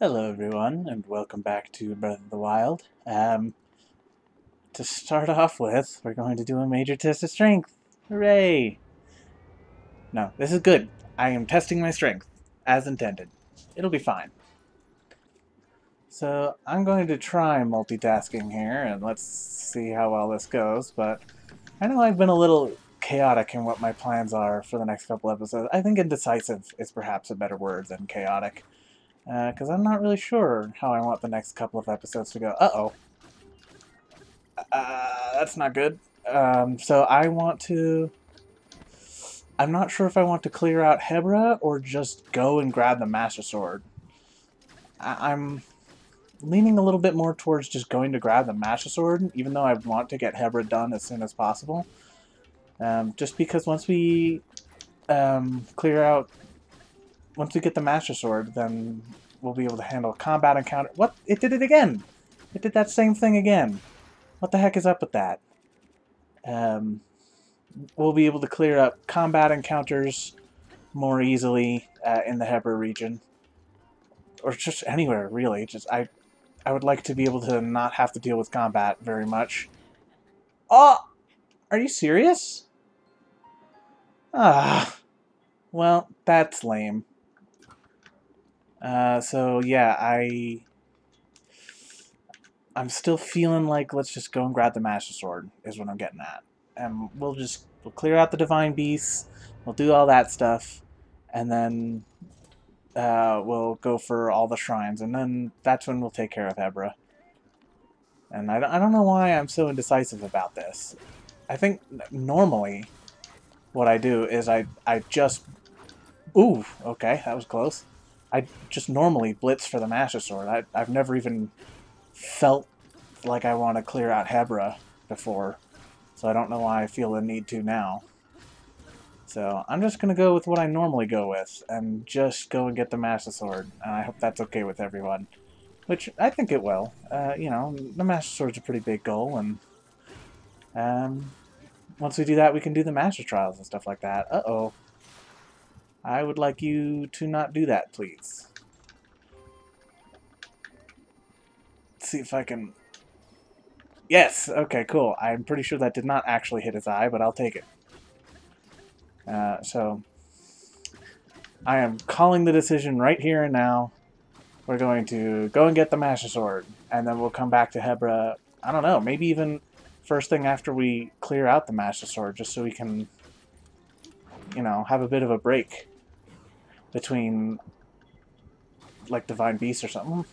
Hello everyone, and welcome back to Breath of the Wild. To start off with, we're going to do a major test of strength. Hooray! No, this is good. I am testing my strength, as intended. It'll be fine. So, I'm going to try multitasking here, and let's see how well this goes, but I know I've been a little chaotic in what my plans are for the next couple episodes. I think indecisive is perhaps a better word than chaotic. Because I'm not really sure how I want the next couple of episodes to go. Uh-oh. That's not good. So I want to... I'm not sure if I want to clear out Hebra or just go and grab the Master Sword. I'm leaning a little bit more towards just going to grab the Master Sword, even though I want to get Hebra done as soon as possible. Just because once we clear out... Once we get the Master Sword, then we'll be able to handle combat encounter... What? It did it again! It did that same thing again! What the heck is up with that? We'll be able to clear up combat encounters more easily in the Hebra region. Or just anywhere, really. I would like to be able to not have to deal with combat very much. Oh! Are you serious? Ah. Well, that's lame. So yeah, I'm still feeling like let's just go and grab the Master Sword, is what I'm getting at. And we'll clear out the Divine Beasts, we'll do all that stuff, and then we'll go for all the shrines, and then that's when we'll take care of Hebra. And I don't know why I'm so indecisive about this. I think normally what I do is I just... Ooh, okay, that was close. I just normally blitz for the Master Sword. I've never even felt like I want to clear out Hebra before, so I don't know why I feel the need to now. So I'm just going to go with what I normally go with, and just go and get the Master Sword, and I hope that's okay with everyone. Which, I think it will. You know, the Master Sword's a pretty big goal, and once we do that, we can do the Master Trials and stuff like that. Uh-oh. I would like you to not do that, please. Let's see if I can... Yes! Okay, cool. I'm pretty sure that did not actually hit his eye, but I'll take it. So, I am calling the decision right here and now. We're going to go and get the Master Sword, and then we'll come back to Hebra, I don't know, maybe even first thing after we clear out the Master Sword, just so we can, you know, have a bit of a break between, like, Divine Beast or something.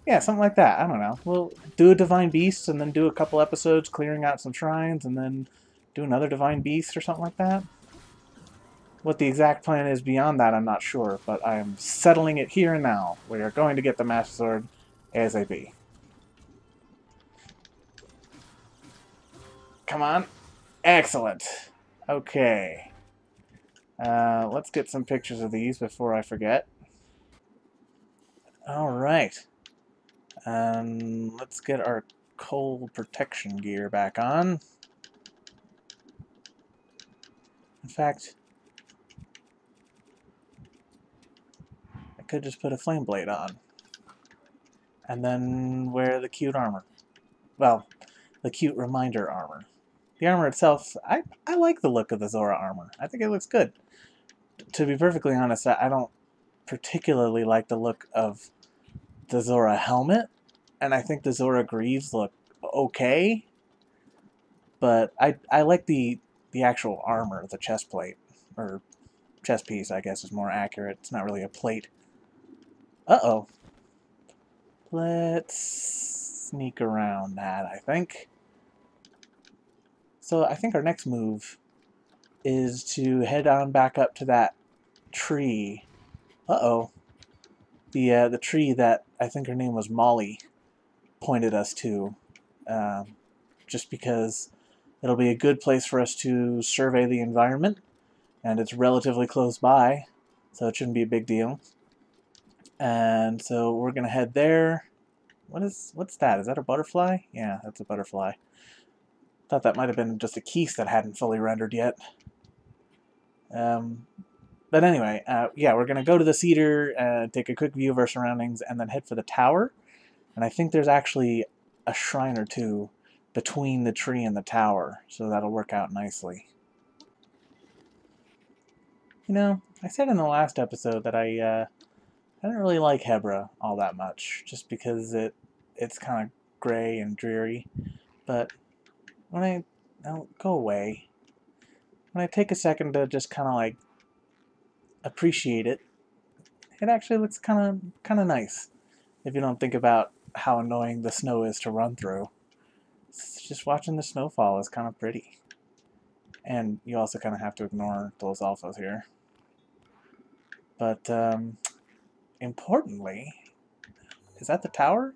Yeah, something like that. I don't know. We'll do a Divine Beast and then do a couple episodes clearing out some shrines and then do another Divine Beast or something like that. What the exact plan is beyond that, I'm not sure, but I am settling it here and now. We are going to get the Master Sword ASAP. Come on. Excellent. Okay. Let's get some pictures of these before I forget. Alright. Let's get our cold protection gear back on. In fact, I could just put a flame blade on. And then wear the cute armor. Well, the cute reminder armor. The armor itself, I like the look of the Zora armor. I think it looks good. To be perfectly honest, I don't particularly like the look of the Zora helmet. And I think the Zora greaves look okay. But I like the actual armor, the chest plate. Or chest piece, I guess, is more accurate. It's not really a plate. Uh-oh. Let's sneak around that, I think. So I think our next move is to head on back up to that tree. Uh-oh. The tree that I think her name was Molly pointed us to. Just because it'll be a good place for us to survey the environment, and it's relatively close by, so it shouldn't be a big deal. And so we're gonna head there. What's that? Is that a butterfly? Yeah, that's a butterfly. Thought that might have been just a keys that hadn't fully rendered yet. But anyway, yeah, we're going to go to the cedar, take a quick view of our surroundings, and then head for the tower. And I think there's actually a shrine or two between the tree and the tower, so that'll work out nicely. You know, I said in the last episode that I didn't really like Hebra all that much, just because it's kind of gray and dreary. But when oh, go away. When I take a second to just kind of like appreciate it, it actually looks kind of nice. If you don't think about how annoying the snow is to run through, just watching the snowfall is kind of pretty. And you also kind of have to ignore those alphas here. But importantly, is that the tower?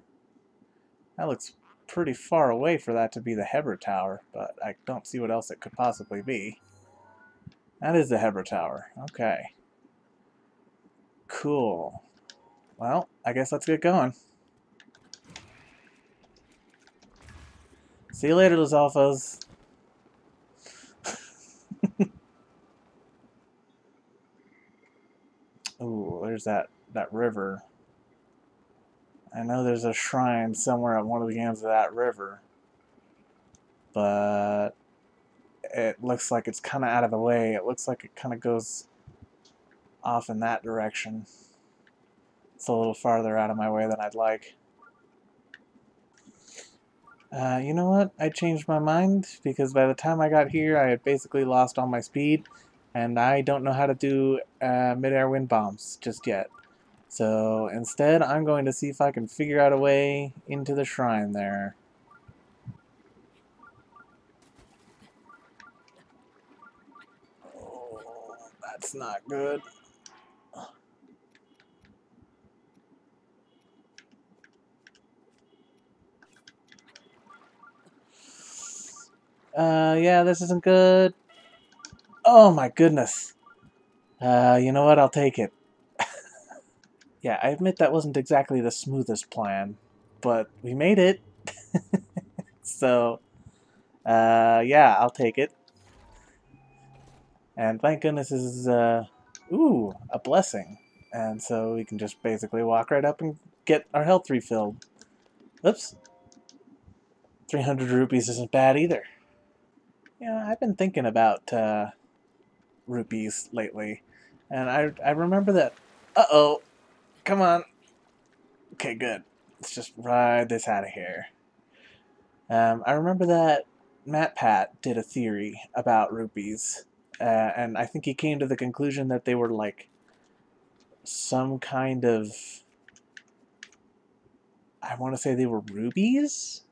That looks pretty far away for that to be the Hebra Tower, but I don't see what else it could possibly be. That is the Hebra Tower. Okay. Cool. Well, I guess let's get going. See you later, those alphas. Ooh, there's that river. I know there's a shrine somewhere at one of the ends of that river, but it looks like it's kind of out of the way. It looks like it kind of goes off in that direction. It's a little farther out of my way than I'd like. You know what? I changed my mind because by the time I got here, I had basically lost all my speed, and I don't know how to do mid-air wind bombs just yet. So instead, I'm going to see if I can figure out a way into the shrine there. Oh, that's not good. Yeah, this isn't good. Oh my goodness. You know what? I'll take it. Yeah, I admit that wasn't exactly the smoothest plan, but we made it. So, yeah, I'll take it. And thank goodness this is, ooh, a blessing. And so we can just basically walk right up and get our health refilled. Oops. 300 rupees isn't bad either. Yeah, I've been thinking about rupees lately. And I remember that... Uh-oh. Come on. Okay, good. Let's just ride this out of here. I remember that MatPat did a theory about rupees. And I think he came to the conclusion that they were like some kind of... I want to say they were rubies?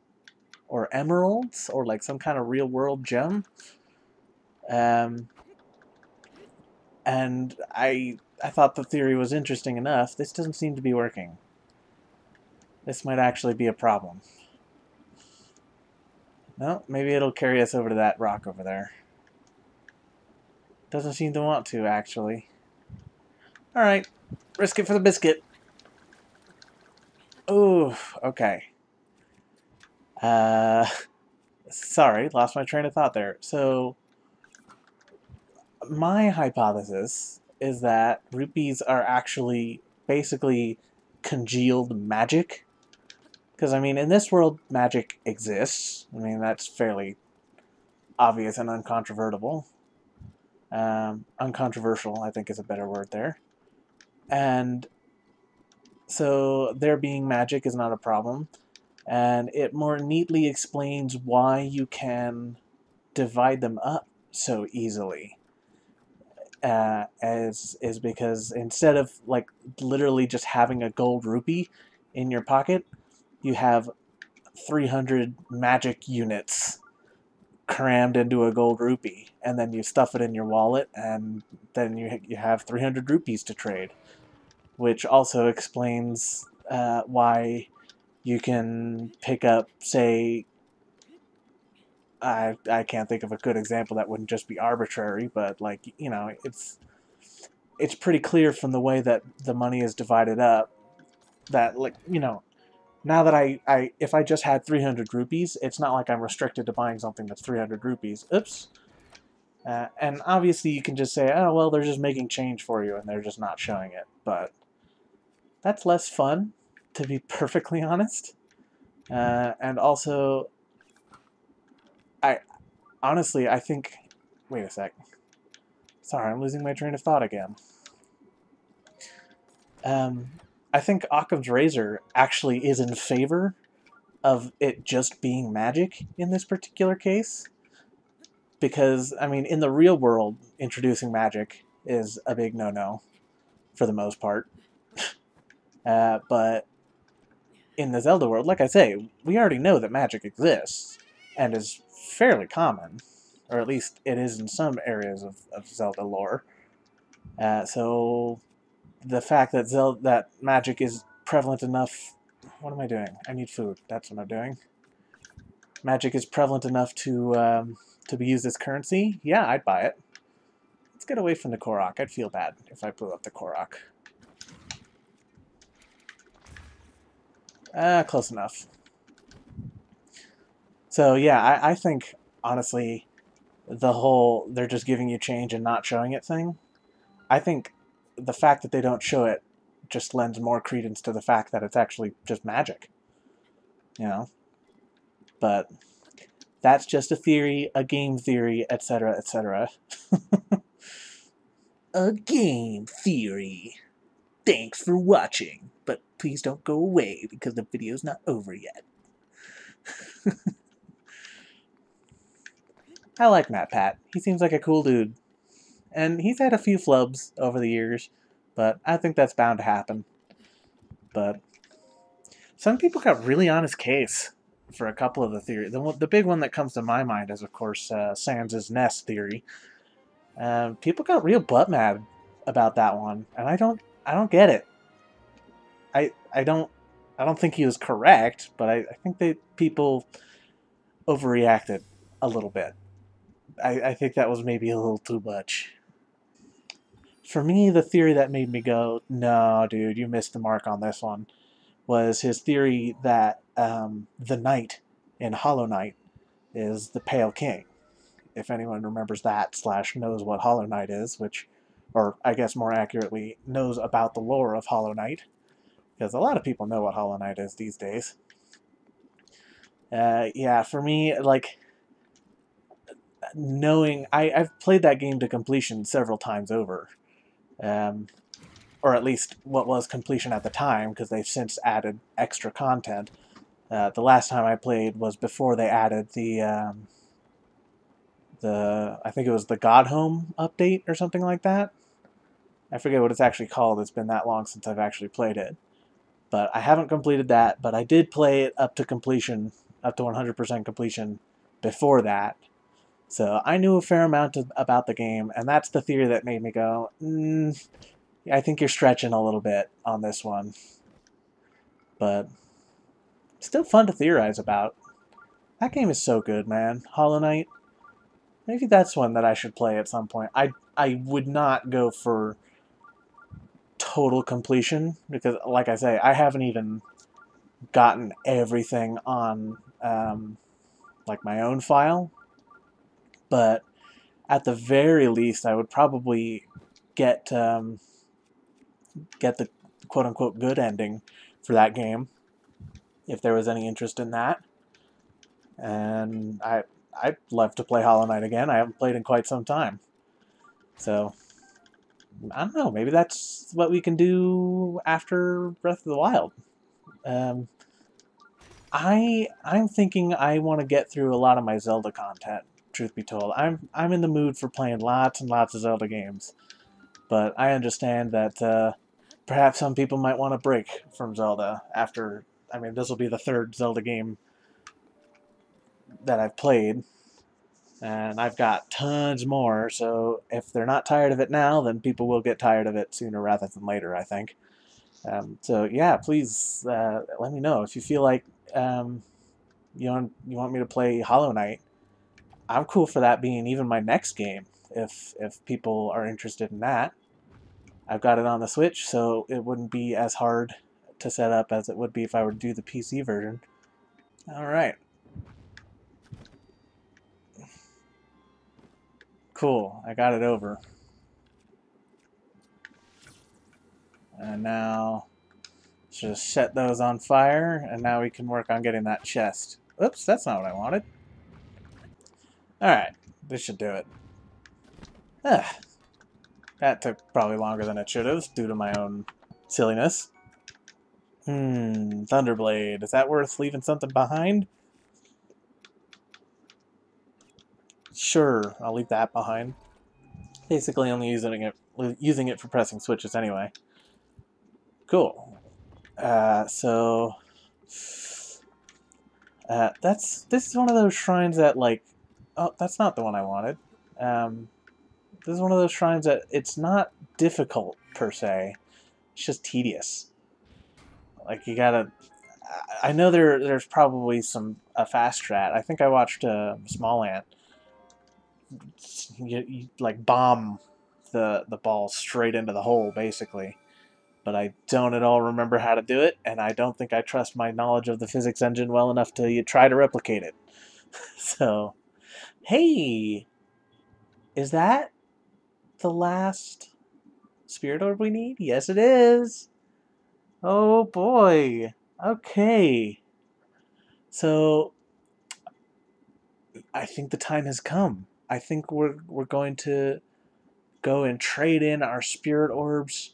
Or emeralds? Or like some kind of real world gem? And I thought the theory was interesting enough. This doesn't seem to be working. This might actually be a problem. No, maybe it'll carry us over to that rock over there. Doesn't seem to want to, actually. Alright, risk it for the biscuit. Ooh, okay. Sorry, lost my train of thought there. So, my hypothesis is that rupees are actually basically congealed magic. Because, I mean, in this world, magic exists. I mean, that's fairly obvious and uncontrovertible. Uncontroversial, I think, is a better word there. And so there being magic is not a problem. And it more neatly explains why you can divide them up so easily. Is because instead of like literally just having a gold rupee in your pocket, you have 300 magic units crammed into a gold rupee, and then you stuff it in your wallet, and then you have 300 rupees to trade, which also explains why you can pick up, say, I can't think of a good example that wouldn't just be arbitrary, but like, you know, it's pretty clear from the way that the money is divided up that, like, you know, now that if I just had 300 rupees, it's not like I'm restricted to buying something that's 300 rupees. Oops. And obviously you can just say, oh, well, they're just making change for you and they're just not showing it. But that's less fun, to be perfectly honest. And also, I honestly, I think... Wait a sec. Sorry, I'm losing my train of thought again. I think Occam's Razor actually is in favor of it just being magic in this particular case. Because, I mean, in the real world, introducing magic is a big no-no, for the most part. But in the Zelda world, like I say, we already know that magic exists, and is fairly common. Or at least it is in some areas of Zelda lore. So the fact that that magic is prevalent enough... What am I doing? I need food. That's what I'm doing. Magic is prevalent enough to be used as currency. Yeah, I'd buy it. Let's get away from the Korok. I'd feel bad if I blew up the Korok. Close enough. So yeah, I think, honestly, the whole they're just giving you change and not showing it thing, I think the fact that they don't show it just lends more credence to the fact that it's actually just magic. You know? But that's just a theory, a game theory, etc., etc. A game theory. Thanks for watching, but please don't go away because the video's not over yet. I like Matt Pat. He seems like a cool dude. And he's had a few flubs over the years, but I think that's bound to happen. But some people got really on his case for a couple of the theories. The big one that comes to my mind is, of course, Sans' nest theory. People got real butt mad about that one, and I don't get it. I don't think he was correct, but I think that people overreacted a little bit. I think that was maybe a little too much. For me, the theory that made me go, no, dude, you missed the mark on this one, was his theory that the knight in Hollow Knight is the Pale King. If anyone remembers that, / knows what Hollow Knight is, which, or I guess more accurately, knows about the lore of Hollow Knight, because a lot of people know what Hollow Knight is these days. Yeah, for me, like, knowing... I've played that game to completion several times over. Or at least what was completion at the time, because they've since added extra content. The last time I played was before they added the I think it was the God Home update or something like that. I forget what it's actually called. It's been that long since I've actually played it. But I haven't completed that, but I did play it up to completion, up to 100% completion before that. So I knew a fair amount about the game, and that's the theory that made me go, I think you're stretching a little bit on this one. But still fun to theorize about. That game is so good, man. Hollow Knight. Maybe that's one that I should play at some point. I would not go for total completion, because, like I say, I haven't even gotten everything on like my own file. But at the very least, I would probably get the quote-unquote good ending for that game, if there was any interest in that. And I'd love to play Hollow Knight again. I haven't played in quite some time. So, I don't know, maybe that's what we can do after Breath of the Wild. I'm thinking I want to get through a lot of my Zelda content, truth be told. I'm in the mood for playing lots and lots of Zelda games. But I understand that perhaps some people might want a break from Zelda after... I mean, this will be the third Zelda game that I've played, and I've got tons more, so if they're not tired of it now, then people will get tired of it sooner rather than later, I think. So yeah, please let me know if you feel like you want me to play Hollow Knight. I'm cool for that being even my next game, if people are interested in that. I've got it on the Switch, so it wouldn't be as hard to set up as it would be if I were to do the PC version. Alright. Cool, I got it over. And now, just set those on fire, and now we can work on getting that chest. Oops, that's not what I wanted. Alright, this should do it. Ugh. That took probably longer than it should have, due to my own silliness. Thunderblade. Is that worth leaving something behind? Sure, I'll leave that behind. Basically only using it for pressing switches anyway. Cool. So this is one of those shrines that, like, oh, that's not the one I wanted. This is one of those shrines that it's not difficult per se. It's just tedious. Like, you gotta. I know there's probably a fast strat. I think I watched Small Ant. You like bomb the ball straight into the hole basically. But I don't at all remember how to do it, and I don't think I trust my knowledge of the physics engine well enough to try to replicate it. So, hey, is that the last spirit orb we need? Yes, it is. Oh boy. Okay. So, I think the time has come. I think we're going to go and trade in our spirit orbs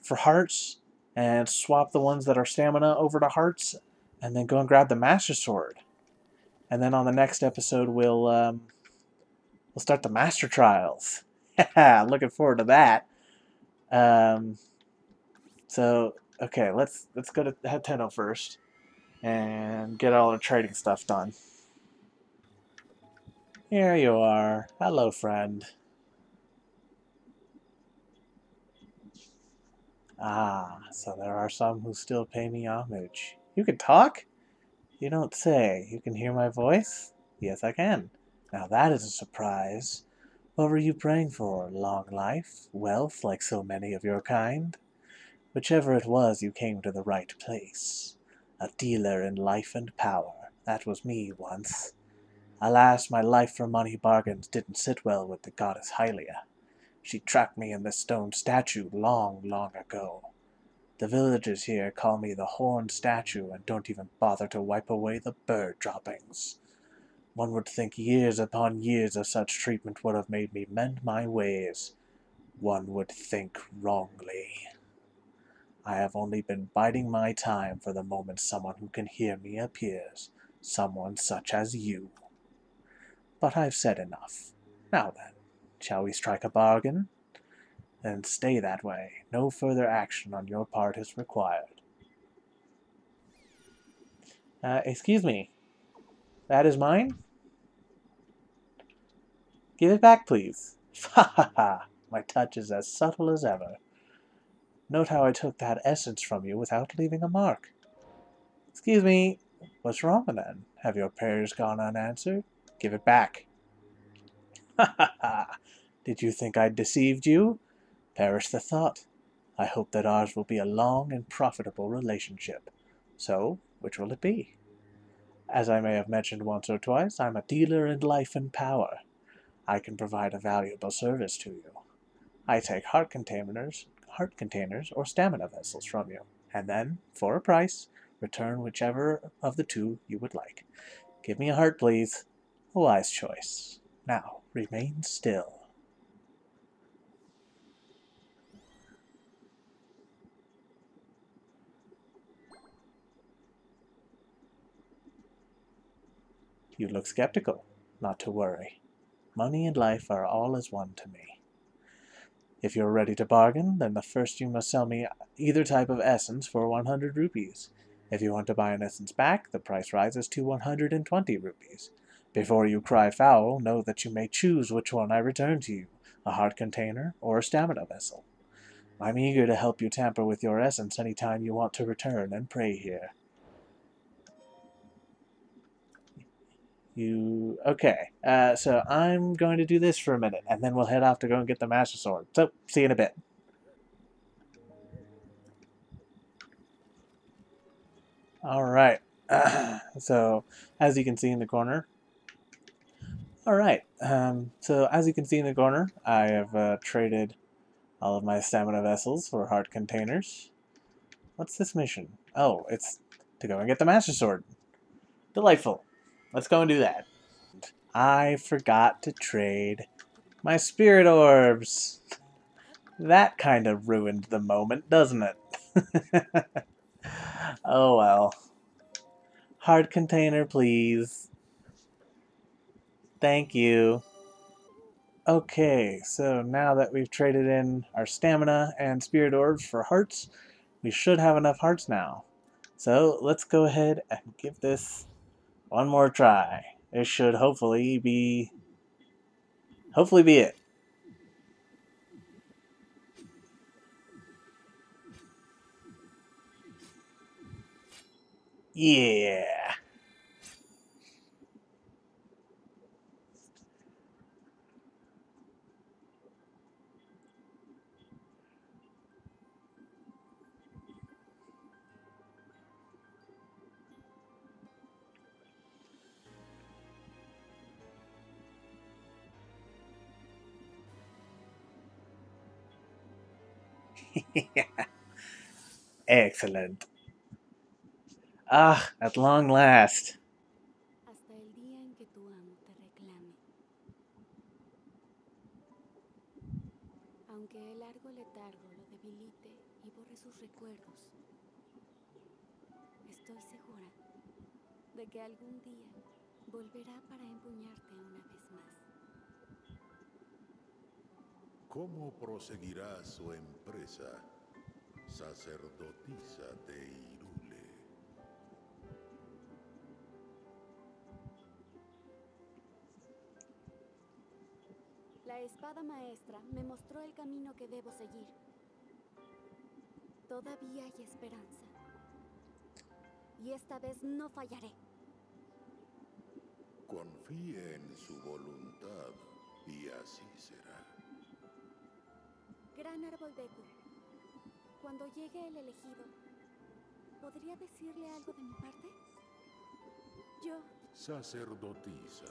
for hearts and swap the ones that are stamina over to hearts, and then go and grab the Master Sword. And then on the next episode, we'll start the Master Trials. Looking forward to that. Um, so okay, let's go to Hateno first and get all our trading stuff done. Here you are. Hello, friend. Ah, so there are some who still pay me homage. You can talk? You don't say. You can hear my voice? Yes, I can. Now that is a surprise. What were you praying for? Long life? Wealth, like so many of your kind? Whichever it was, you came to the right place. A dealer in life and power. That was me once. Alas, my life for money bargains didn't sit well with the goddess Hylia. She trapped me in this stone statue long, long ago. The villagers here call me the horned statue and don't even bother to wipe away the bird droppings. One would think years upon years of such treatment would have made me mend my ways. One would think wrongly. I have only been biding my time for the moment someone who can hear me appears. Someone such as you. But I've said enough. Now then, shall we strike a bargain? Then stay that way. No further action on your part is required. Excuse me. That is mine? Give it back, please. Ha ha ha! My touch is as subtle as ever. Note how I took that essence from you without leaving a mark. Excuse me. What's wrong then? Have your prayers gone unanswered? Give it back. Ha ha ha! Did you think I'd deceived you? Perish the thought. I hope that ours will be a long and profitable relationship. So, which will it be? As I may have mentioned once or twice, I'm a dealer in life and power. I can provide a valuable service to you. I take heart containers, or stamina vessels from you, and then, for a price, return whichever of the two you would like. Give me a heart, please. A wise choice. Now, remain still. You look skeptical. Not to worry. Money and life are all as one to me. If you're ready to bargain, then the first you must sell me either type of essence for 100 rupees. If you want to buy an essence back, the price rises to 120 rupees. Before you cry foul, know that you may choose which one I return to you, a heart container or a stamina vessel. I'm eager to help you tamper with your essence any time you want to return and pray here. Okay, so I'm going to do this for a minute, and then we'll head off to go and get the Master Sword. So, see you in a bit. Alright, so, as you can see in the corner, Alright, so as you can see in the corner, I have traded all of my stamina vessels for heart containers. What's this mission? Oh, it's to go and get the Master Sword. Delightful. Let's go and do that. I forgot to trade my spirit orbs. That kind of ruined the moment, doesn't it? Oh well. Heart container, please. Thank you. Okay, so now that we've traded in our stamina and spirit orbs for hearts, we should have enough hearts now. So let's go ahead and give this one more try. This should hopefully be it. Yeah. Excellent. Ah, at long last. Hasta el día en que tu amo te reclame. Aunque el largo letargo lo debilite y borre sus recuerdos, estoy segura de que algún día volverá para empuñarte una vez más. ¿Cómo proseguirá su empresa, sacerdotisa de Hyrule? La espada maestra me mostró el camino que debo seguir. Todavía hay esperanza. Y esta vez no fallaré. Confíe en su voluntad y así será. Gran árbol Deku, cuando llegue el elegido, ¿podría decirle algo de mi parte? Yo... Sacerdotisa,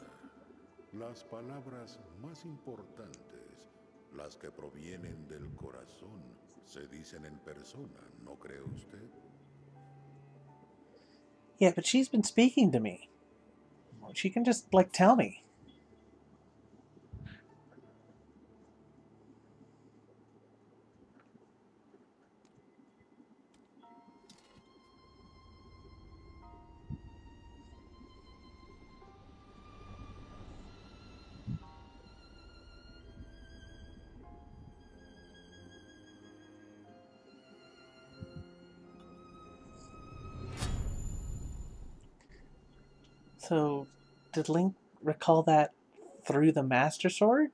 las palabras más importantes, las que provienen del corazón, se dicen en persona, ¿no cree usted? Yeah, but she's been speaking to me. She can just, like, tell me. So, did Link recall that through the Master Sword?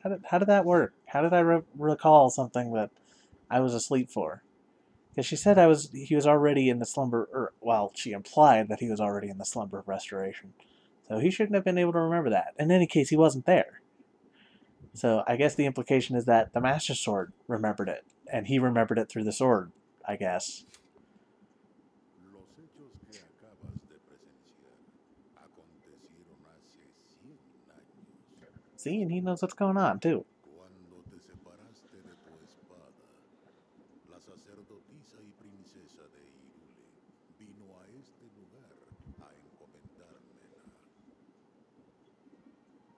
How did that work? How did I recall something that I was asleep for? Because she said he was already in the slumber, well, she implied that he was already in the slumber of restoration. So he shouldn't have been able to remember that. In any case, he wasn't there. So I guess the implication is that the Master Sword remembered it, and he remembered it through the sword, I guess. Los hechos que acabas de presenciar acontecieron hace 100 años. See, and he knows what's going on, too. Cuando te separaste de tu espada, la sacerdotisa y princesa de Hyrule vino a este lugar a encomendármela.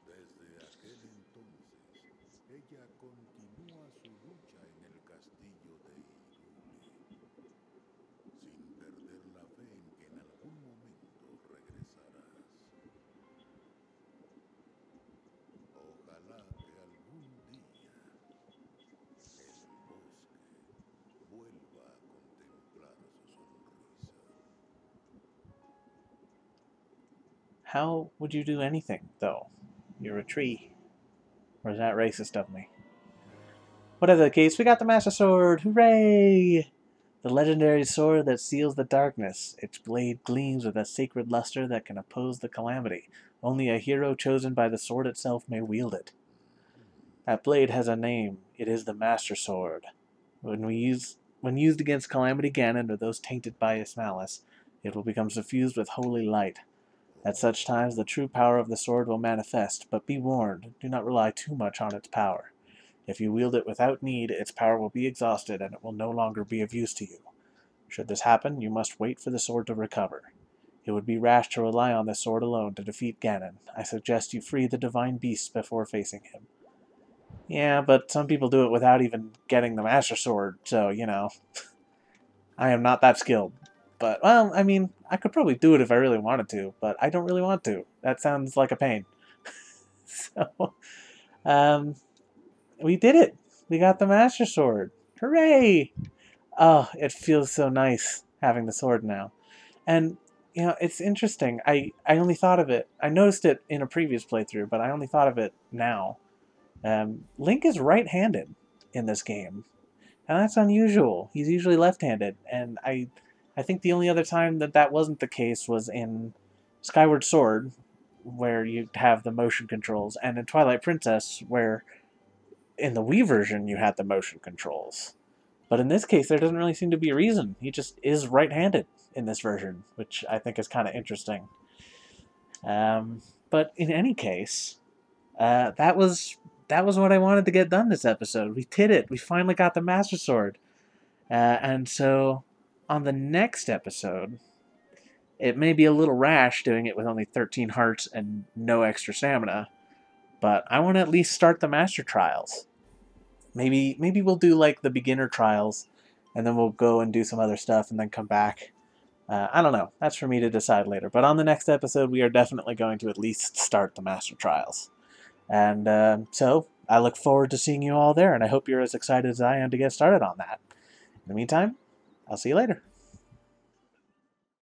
Desde aquel entonces, ella continúa su lucha en el castillo de Hyrule, sin perder la fe en que en algún momento regresarás. Ojalá que algún día el bosque vuelva a contemplar su sonrisa. How would you do anything, though? You're a tree. Or is that racist of me? Whatever the case, we got the Master Sword! Hooray! The legendary sword that seals the darkness. Its blade gleams with a sacred luster that can oppose the Calamity. Only a hero chosen by the sword itself may wield it. That blade has a name. It is the Master Sword. When used against Calamity Ganon or those tainted by his malice, it will become suffused with holy light. At such times, the true power of the sword will manifest, but be warned, do not rely too much on its power. If you wield it without need, its power will be exhausted and it will no longer be of use to you. Should this happen, you must wait for the sword to recover. It would be rash to rely on this sword alone to defeat Ganon. I suggest you free the divine beast before facing him. Yeah, but some people do it without even getting the Master Sword, so, I am not that skilled. But, well, I mean, I could probably do it if I really wanted to, but I don't really want to. That sounds like a pain. So, um, we did it. We got the Master Sword. Hooray! Oh, it feels so nice having the sword now. And, it's interesting. I only thought of it. I noticed it in a previous playthrough, but I only thought of it now. Link is right-handed in this game. And that's unusual. He's usually left-handed, and I think the only other time that wasn't the case was in Skyward Sword, where you have the motion controls, and in Twilight Princess, where in the Wii version you had the motion controls. But in this case, there doesn't really seem to be a reason. He just is right-handed in this version, which I think is kind of interesting. But in any case, that was what I wanted to get done this episode. We did it. We finally got the Master Sword. And so, on the next episode, it may be a little rash doing it with only 13 hearts and no extra stamina, but I want to at least start the Master Trials. Maybe we'll do like the beginner trials, and then we'll go and do some other stuff, and then come back. I don't know. That's for me to decide later. But on the next episode, we are definitely going to at least start the Master Trials. And so, I look forward to seeing you all there, and I hope you're as excited as I am to get started on that. In the meantime, I'll see you later.